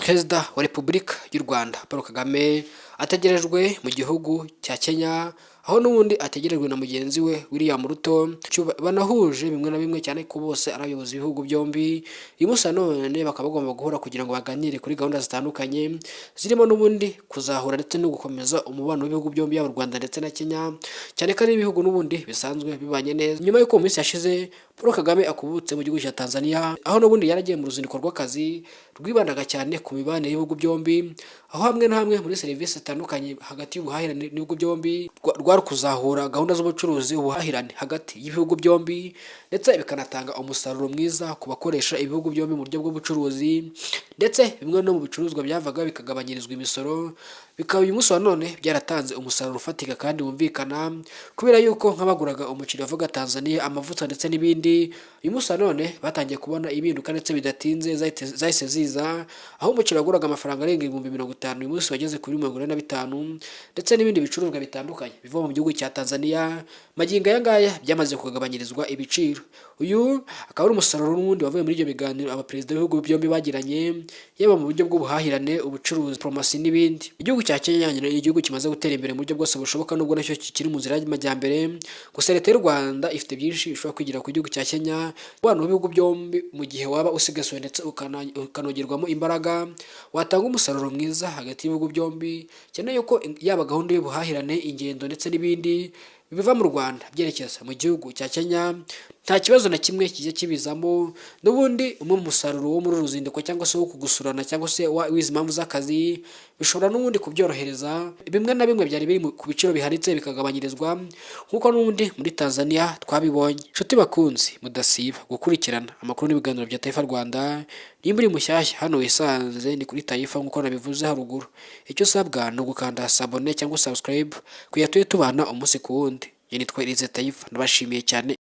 Perezida wa Repubulika y'u Rwanda Paul Kagame ategerejwe mu gihugu cya Kenya, aho n'ubundi ategerejwe na mugenzi we William Ruto, banahuje bimwe na bimwe cyane ko bose ari abayobozi b'ibihugu byombi. Uyu munsi none bakaba bagomba guhura kugira ngo baganire kuri gahunda zitandukanye zirimo n'ubundi kuzahura ndetse no gukomeza umubano w'ibihugu byombi yaba u Rwanda ndetse na Kenya, cyane ko ari ibihugu n'ubundi bisanzwe bibanye neza. Nyuma y'uko mu minsi yashize Paul Kagame akubutse mu gihugu cya Tanzania, aho n'ubundi yaragiye mu ruzinduko rw'akazi rwibandaga cyane ku mibanire y'ibihugu byombi, aho hamwe na hamwe muri serivisi zitandukanye hagati y'ubuhahirane n'ibihugu byombi rwari kuzahura gahunda z'ubucuruzi, ubuhahirane hagati y'ibihugu byombi, ndetse bikanatanga umusaruro mwiza ku bakoresha ibihugu byombi mu buryo bw'ubucuruzi, ndetse bimwe no mu bicuruzwa byavaga bikagabanyirizwa imisoro. Bikaba uyu munsi wa none byaratanze umusaruro ufatika kandi wumvikana, kubera yuko nk'abaguraga umuceri wavaga Tanzania, amavuta ndetse n'ibindi, uyu munsi wa none batangiye kubona impinduka ndetse bidatinze zahise ziza, aho umuceri waguraga amafaranga arenga 50,000 uyu munsi wageze kuri 45, ndetse n'ibindi bicuruzwa bitandukanye biva mu gihugu cya Tanzania magingo aya ngaya byamaze kugabanyiririzwa ibiciro. Uyu akaba ari umusaruro n'ubundi wavuye muri ibyo biganiro abaperezida b'ibihugu byombi bagiranye, yaba mu buryo bw'ubuhahirane, ubucuruzi, diplomasi n'ibindi. Igihugu cya Kenya ni igihugu kimaze gutera imbere mu buryo bwose bushoboka, nubwo nacyo kikiri mu nzira y'amajyambere, gusa leta y'u Rwanda ifite byinshi ishobora kwigira ku gihugu cya Kenya. Umubano w'ibihugu byombi mu gihe waba usigasiwe ndetse ukanogerwamo imbaraga, watanga umusaruro mwiza hagati y'ibihugu byombi, cyane yuko yaba gahunda y'ubuhahirane, ingendo ndetse n'ibindi biva mu Rwanda byerekeza mu gihugu cya Kenya, nta kibazo na kimwe kijya kibizamo. N'ubundi umwe mu musaruro wo muri ruzinduko cyangwa se wo kugusurana cyangwa se wize impamvu z'akazi bishobora n'ubundi kubyorohereza, bimwe na bimwe byari biri ku biciro bihanitse bikagabanyirizwa, nk'uko n'ubundi muri Tanzania twabibonye. Inshuti bakunzi, mudasiba gukurikirana amakuru n'ibiganiro bya Taifa Rwanda. Nimba uri mushyashya hano wisanze ni kuri Taifa nk'uko nabivuze haruguru, icyo usabwa ni ugukanda sabone cyangwa subscribe kugira tujye tubana umunsi ku wundi. Nitwa Irize Taifa, ndabashimiye cyane.